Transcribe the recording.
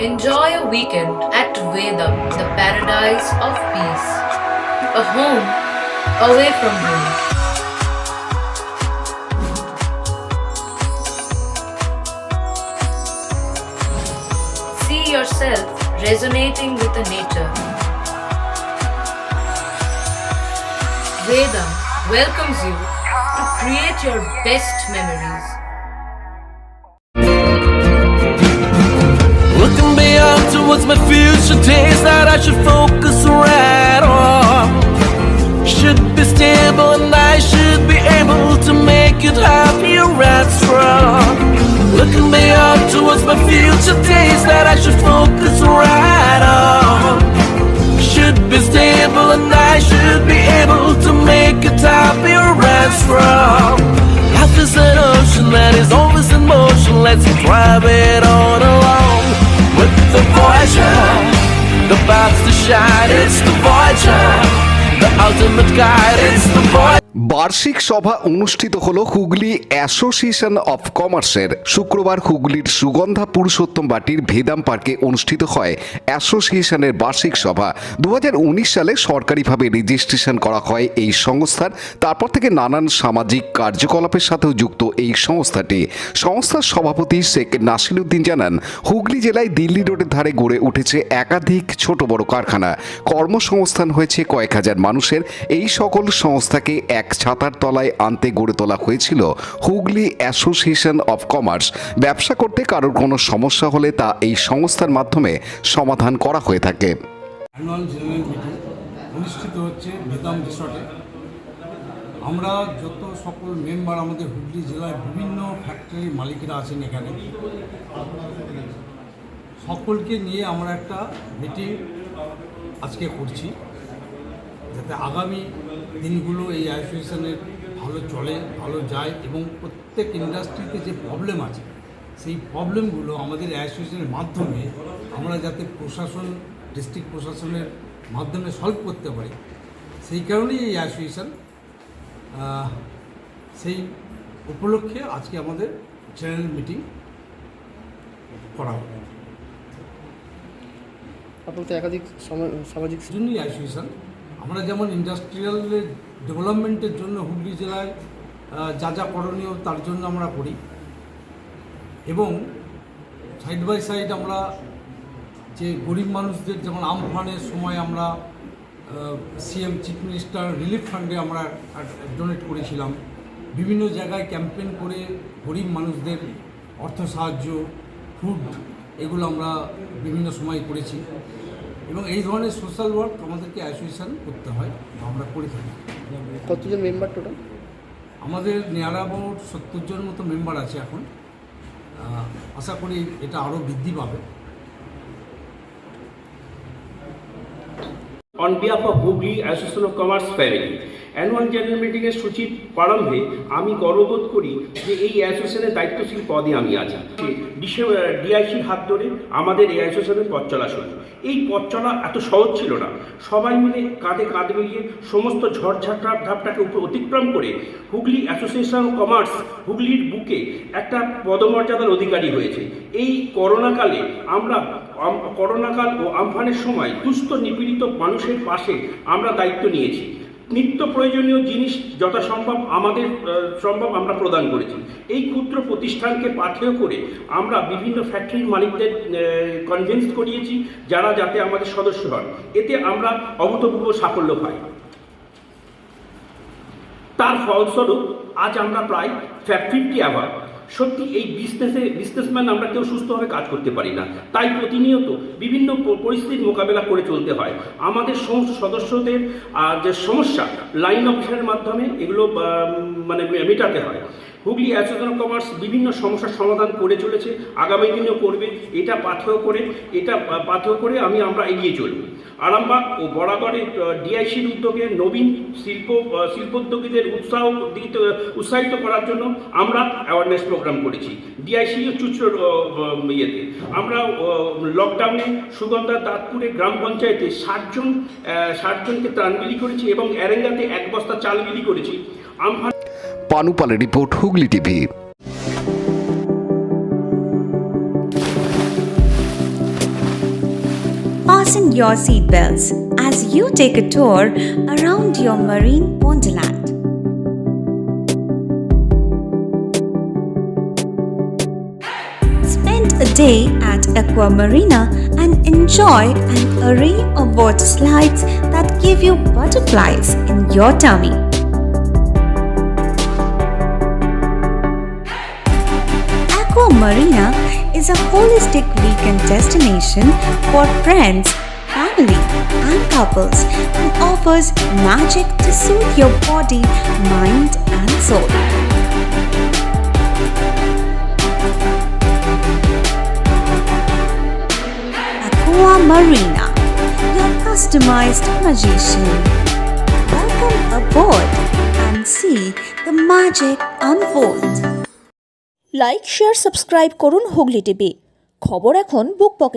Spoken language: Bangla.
Enjoy a weekend at Vedam, the paradise of peace. A home away from home. See yourself resonating with the nature. Vedam welcomes you to create your best memories. Looking beyond towards my future days that I should focus right on. Should be stable and I should be able to make it happier and strong. Looking beyond towards my future days that I should focus right on. Should be stable and I should be able to make it happier and strong. Life is an ocean that is always in motion. Let's drive it on along. With the Voyager, the path to shine, it's the Voyager, the ultimate guide, it's the Voyager. বার্ষিক সভা অনুষ্ঠিত হলো হুগলি অ্যাসোসিয়েশন অফ কমার্সের। শুক্রবার হুগলির সুগন্ধা পুরুষোত্তম বাটির ভেদাম পার্কে অনুষ্ঠিত হয় অ্যাসোসিয়েশনের বার্ষিক সভা। 2019 সালে সরকারিভাবে রেজিস্ট্রেশন করা হয় এই সংস্থার। তারপর থেকে নানান সামাজিক কার্যকলাপের সাথেও যুক্ত এই সংস্থাটি। সংস্থার সভাপতি শেখ নাসিরুদ্দিন জানান, হুগলি জেলায় দিল্লি রোডের ধারে গড়ে উঠেছে একাধিক ছোট বড় কারখানা, কর্মসংস্থান হয়েছে কয়েক হাজার মানুষের। এই সকল সংস্থাকে এক ছাতার তলায় আনতে গড়ে তোলা হয়েছিল হুগলি অ্যাসোসিয়েশন অফ কমার্স। ব্যবসা করতে কারোর কোনো সমস্যা হলে তা এই সংস্থার মাধ্যমে সমাধান করা হয়ে থাকে। অ্যানুয়াল জেনারেল মিটিং অনুষ্ঠিত হচ্ছে ভেদাম রিসর্টে। আমরা যত সকল মেম্বার আমাদের হুগলি জেলায় বিভিন্ন ফ্যাক্টরির মালিকেরা আছেন এখানে, সকলকে নিয়ে আমরা একটা মিটিং আজকে করছি, যাতে আগামী দিনগুলো এই অ্যাসোসিয়েশনের ভালো চলে, ভালো যায় এবং প্রত্যেক ইন্ডাস্ট্রিতে যে প্রবলেম আছে সেই প্রবলেমগুলো আমাদের অ্যাসোসিয়েশনের মাধ্যমে আমরা যাতে প্রশাসন, ডিস্ট্রিক্ট প্রশাসনের মাধ্যমে সলভ করতে পারি, সেই কারণেই এই অ্যাসোসিয়েশন। সেই উপলক্ষে আজকে আমাদের জেনারেল মিটিং করা হবে। আপনার একাধিক সামাজিক জন্যই অ্যাসোসিয়েশন। আমরা যেমন ইন্ডাস্ট্রিয়াল ডেভেলপমেন্টের জন্য হুগলি জেলায় যা যা করণীয় তার জন্য আমরা করি, এবং সাইড বাই সাইড আমরা যে গরিব মানুষদের যেমন আমফানের সময় আমরা সিএম চিফ মিনিস্টার রিলিফ ফান্ডে আমরা ডোনেট করেছিলাম। বিভিন্ন জায়গায় ক্যাম্পেইন করে গরিব মানুষদের অর্থ সাহায্য, ফুড, এগুলো আমরা বিভিন্ন সময় করেছি, এবং এই ধরনের সোশ্যাল ওয়ার্ক আমাদেরকে অ্যাসোসিয়েশন করতে হয়, আমরা করে থাকি। কতজন মেম্বার টোটাল? আমাদের নিয়ার অ্যাবাউট 70 জন মতো মেম্বার আছে এখন। আশা করি এটা আরও বৃদ্ধি পাবে। On behalf of Hooghly Association of Commerce Family, annual general মিটিংয়ের সূচির প্রারম্ভে আমি গর্ববোধ করি যে এই অ্যাসোসিয়েশনের দায়িত্বশীল পদে আমি আছি। ডিআইসির হাত ধরে আমাদের এই অ্যাসোসিয়েশনের পথ চলা শুরু। এই পথ চলা এত সহজ ছিল না। সবাই মিলে কাঁধে কাঁধ মিলিয়ে সমস্ত ঝড়ঝাপটাকে অতিক্রম করে হুগলি অ্যাসোসিয়েশন অফ কমার্স হুগলির বুকে একটা পদমর্যাদার অধিকারী হয়েছে। এই করোনাকালে আমরা করোনাকাল ও আমফানের সময় দুস্থ নিপীড়িত মানুষের পাশে আমরা দায়িত্ব নিয়েছি। নিত্য প্রয়োজনীয় জিনিস যথাসম্ভব আমরা প্রদান করেছি। এই ক্ষুদ্র প্রতিষ্ঠানকে পাথেয় করে আমরা বিভিন্ন ফ্যাক্টরির মালিকদের কনভিন্স করিয়েছি যারা যাতে আমাদের সদস্য হন। এতে আমরা অভূতপূর্ব সাফল্য পাই। তার ফলস্বরূপ আজ আমরা প্রায় 50 অ্যাওয়ার্ড। সত্যি এই বিজনেসম্যান আমরা কেউ সুস্থভাবে কাজ করতে পারি না, তাই প্রতিনিয়ত বিভিন্ন পরিস্থিতির মোকাবেলা করে চলতে হয়। আমাদের সমস্ত সদস্যদের যে সমস্যা লাইন অফিসারের মাধ্যমে এগুলো মেটাতে হয়। হুগলি অ্যাসোসিয়েশন অফ কমার্স বিভিন্ন সমস্যার সমাধান করে চলেছে, আগামী দিনেও করবে। এটা পাথেয় করে আমরা এগিয়ে চলব। আরামবাগ ও বরাগড়ে ডিআইসির উদ্যোগে নবীন শিল্পোদ্যোগীদের উৎসাহিত করার জন্য আমরা অ্যাওয়ারনেস প্রোগ্রাম করেছি। ডিআইসি চুচড়ো ইয়েতে আমরা লকডাউনে সুগন্ধা দাঁতপুরে গ্রাম পঞ্চায়েতে 60 জনকে ত্রাণ বিলি করেছি এবং এরেঙ্গাতে 1 বস্তা চাল বিলি করেছি। পানুপালের report, Hooghly TV. fasten your seatbelts as you take a tour around your marine wonderland. Spend a day at Aqua Marina and enjoy an array of water slides that give you butterflies in your tummy. Aqua Marina is a holistic weekend destination for friends, family, and couples and offers magic to soothe your body, mind, and soul. Aqua Marina, your customized magician. Welcome aboard and see the magic unfold. Like share subscribe করুন হুগলি টিভি। খবর এখন বুক পকেটে।